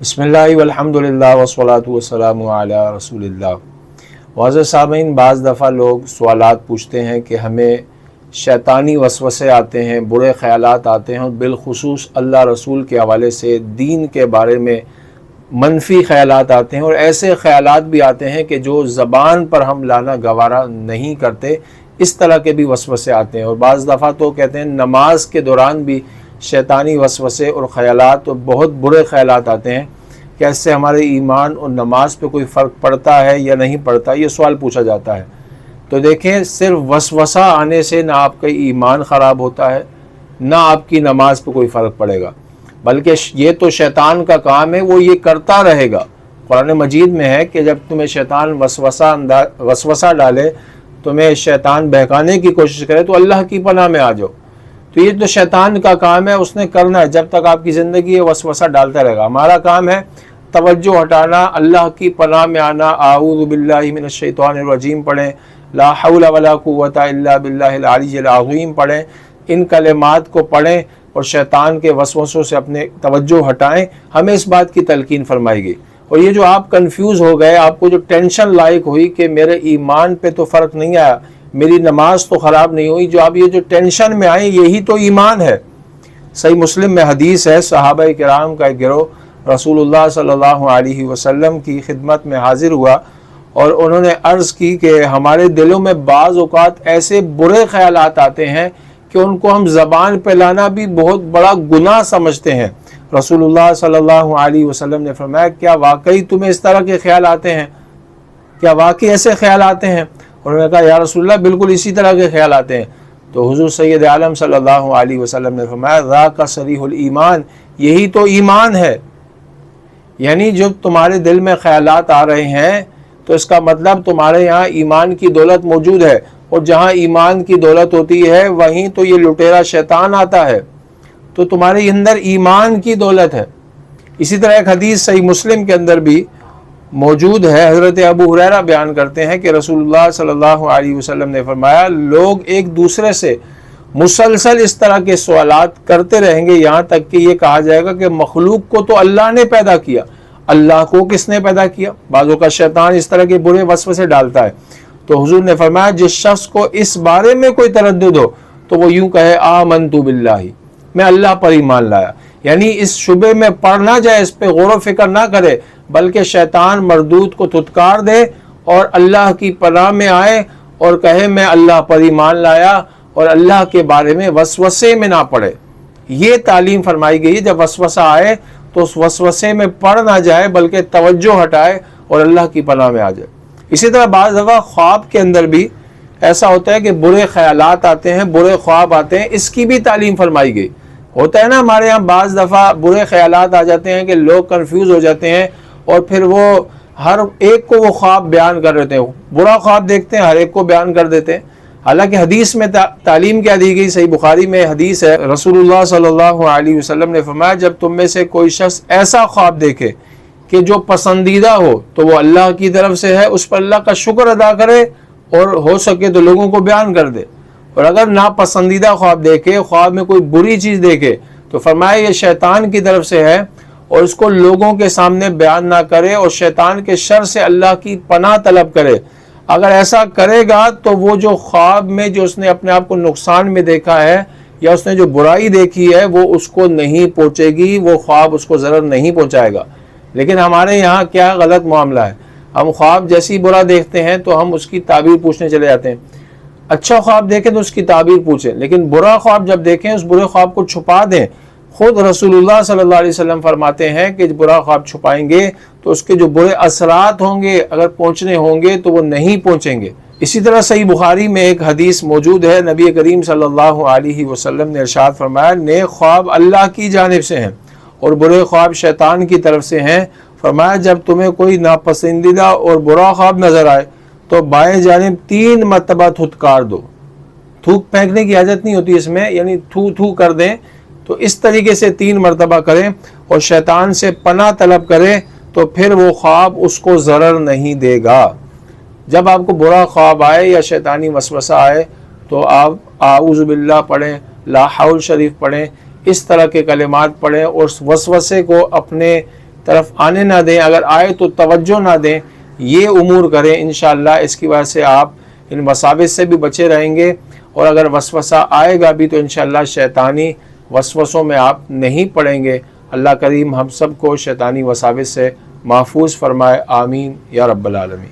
बिस्मिल्लाह वल्हम्दुलिल्लाह वस्सलातु वस्सलामु अला रसूलिल्लाह। वाज़ेह सामीन, बाज़ दफ़ा लोग सवालात पूछते हैं कि हमें शैतानी वसवसे आते हैं, बुरे ख़यालात आते हैं और बिलखुसूस अल्लाह रसूल के हवाले से दीन के बारे में मनफी ख़यालात आते हैं और ऐसे ख़यालात भी आते हैं कि जो ज़बान पर हम लाना गवारा नहीं करते, इस तरह के भी वसवसे आते हैं। और बाज़ दफ़ा तो कहते हैं नमाज के दौरान भी शैतानी वसवसे और ख़यालात और बहुत बुरे ख़यालात आते हैं कि इससे हमारे ईमान और नमाज पे कोई फ़र्क पड़ता है या नहीं पड़ता, ये सवाल पूछा जाता है। तो देखें, सिर्फ वसवसा आने से ना आपका ईमान ख़राब होता है, ना आपकी नमाज पे कोई फ़र्क पड़ेगा, बल्कि ये तो शैतान का काम है, वो ये करता रहेगा। कुरान मजीद में है कि जब तुम्हें शैतान वसवसा डाले, तुम्हें शैतान बहकाने की कोशिश करे तो अल्लाह की पनाह में आ जाओ। तो ये तो शैतान का काम है, उसने करना है। जब तक आपकी ज़िंदगी है वसवसा डालता रहेगा। हमारा काम है तवज्जो हटाना, अल्लाह की पनाह में आना। आऊज़ु बिल्लाहि मिनश शैतानिर रजीम पढ़ें, ला हौला वला कुव्वता इल्ला बिल्लाहिल अलिय्यिल अज़ीम पढ़ें, इन कलिमात को पढ़ें और शैतान के वसवसों से अपने तवज्जो हटाएं। हमें इस बात की तलकीन फरमाई गई। और ये जो आप कंफ्यूज हो गए, आपको जो टेंशन लायक हुई कि मेरे ईमान पे तो फ़र्क नहीं आया, मेरी नमाज तो ख़राब नहीं हुई, जो आप ये जो टेंशन में आए, यही तो ईमान है। सही मुस्लिम में हदीस है, सहाबा किराम का एक गिरोह रसूलुल्लाह सल्लल्लाहु अलैहि वसल्लम की खिदमत में हाजिर हुआ और उन्होंने अर्ज़ की कि हमारे दिलों में बाज़ औक़ात ऐसे बुरे ख़यालात आते हैं कि उनको हम ज़बान पे लाना भी बहुत बड़ा गुनाह समझते हैं। रसूलुल्लाह सल्लल्लाहु अलैहि वसल्लम ने फरमाया, क्या वाकई तुम्हें इस तरह के ख्याल आते हैं? क्या वाकई ऐसे ख्याल आते हैं? उन्होंने कहा, या रसूलल्लाह, बिल्कुल इसी तरह के ख्याल आते हैं। तो हुज़ूर सैयद आलम सल्लल्लाहु अलैहि वसल्लम ने फरमाया, ज़ाका सरीहुल ईमान, यही तो ईमान है। यानी जब तुम्हारे दिल में ख्यालात आ रहे हैं तो इसका मतलब तुम्हारे यहाँ ईमान की दौलत मौजूद है, और जहाँ ईमान की दौलत होती है वहीं तो ये लुटेरा शैतान आता है। तो तुम्हारे अंदर ईमान की दौलत है। इसी तरह एक हदीस सही मुस्लिम के अंदर भी मौजूद है। हज़रत अबू हुरैरा बयान करते हैं कि रसूलुल्लाह सल्लल्लाहु अलैहि वसल्लम ने फरमाया, लोग एक दूसरे से मुसलसल इस तरह के सवालात करते रहेंगे यहाँ तक कि ये कहा जाएगा कि मखलूक को तो अल्लाह ने पैदा किया, अल्लाह को किसने पैदा किया? बाज़ों का शैतान इस तरह के बुरे वसवसे डालता है। तो हुजूर ने फरमाया, जिस शख्स को इस बारे में कोई तरद्दुद हो तो वो यूँ कहे, आमनतु बिल्लाहि, मैं अल्लाह पर ईमान लाया। यानी इस शुबे में पड़ ना जाए, इस पे गौर व फिक्र ना करे, बल्कि शैतान मरदूद को धुतकार दे और अल्लाह की पनाह में आए और कहे, मैं अल्लाह पर ईमान लाया, और अल्लाह के बारे में वसवसे में ना पड़े। ये तालीम फरमाई गई है। जब वसवसा आए तो उस वसवसे में पड़ ना जाए, बल्कि तवज्जो हटाए और अल्लाह की पनाह में आ जाए। इसी तरह बाज़ दफ़ा ख्वाब के अंदर भी ऐसा होता है कि बुरे ख्यालात आते हैं, बुरे ख्वाब आते हैं, इसकी भी तालीम फरमाई गई। होता है ना, हमारे यहाँ बाज़ दफ़ा बुरे ख्यालात आ जाते हैं कि लोग कंफ्यूज हो जाते हैं और फिर वो हर एक को वो ख्वाब बयान कर देते हैं। बुरा ख्वाब देखते हैं, हर एक को बयान कर देते हैं। हालांकि हदीस में तालीम क्या दी गई? सही बुखारी में हदीस है, रसूलुल्लाह सल्लल्लाहु अलैहि वसल्लम ने फरमाया, जब तुम में से कोई शख्स ऐसा ख्वाब देखे कि जो पसंदीदा हो तो वो अल्लाह की तरफ से है, उस पर अल्लाह का शुक्र अदा करे और हो सके तो लोगों को बयान कर दे। और अगर नापसंदीदा ख्वाब देखे, ख्वाब में कोई बुरी चीज़ देखे, तो फरमाया ये शैतान की तरफ से है और इसको लोगों के सामने बयान ना करे और शैतान के शर से अल्लाह की पनाह तलब करे। अगर ऐसा करेगा तो वो जो ख्वाब में जो उसने अपने आप को नुकसान में देखा है या उसने जो बुराई देखी है वो उसको नहीं पहुँचेगी, वो ख्वाब उसको ज़रर नहीं पहुँचाएगा। लेकिन हमारे यहाँ क्या गलत मामला है, हम ख्वाब जैसी बुरा देखते हैं तो हम उसकी ताबीर पूछने चले जाते हैं। अच्छा ख्वाब देखें तो उसकी ताबीर पूछें, लेकिन बुरा ख्वाब जब देखें उस बुरे ख्वाब को छुपा दें। खुद रसूलुल्लाह सल्लल्लाहु अलैहि वसल्लम फरमाते हैं कि बुरा ख्वाब छुपाएंगे तो उसके जो बुरे असरात होंगे, अगर पहुँचने होंगे तो वो नहीं पहुँचेंगे। इसी तरह सही बुखारी में एक हदीस मौजूद है, नबी करीम सल्लल्लाहु अलैहि वसल्लम ने इरशाद फरमाया, नेक ख्वाब अल्लाह की जानिब से हैं और बुरे ख्वाब शैतान की तरफ से हैं। फरमाया, जब तुम्हें कोई नापसंदीदा और बुरा ख्वाब नज़र आए तो बाएं जानिब 3 मरतबा थुतकार दो। थूक फेंकने की आदत नहीं होती इसमें, यानी थू थू कर दें, तो इस तरीके से 3 मरतबा करें और शैतान से पनाह तलब करें, तो फिर वो ख्वाब उसको ज़रर नहीं देगा। जब आपको बुरा ख्वाब आए या शैतानी वसवसा आए तो आप आऊज़ु बिल्लाह पढ़ें, ला हौल शरीफ पढ़ें, इस तरह के कलिमात पढ़ें और उस वसवसे को अपने طرف آنے نہ دیں، اگر آئے تو توجہ نہ دیں، یہ امور کریں انشاءاللہ۔ اس کی وجہ سے آپ ان وساوس سے بھی بچے رہیں گے، اور اگر وسوسہ آئے گا بھی تو انشاءاللہ شیطانی وسوسوں میں آپ نہیں پڑیں گے۔ اللہ کریم ہم سب کو شیطانی وساوس سے محفوظ فرمائے، آمین یا رب العالمین۔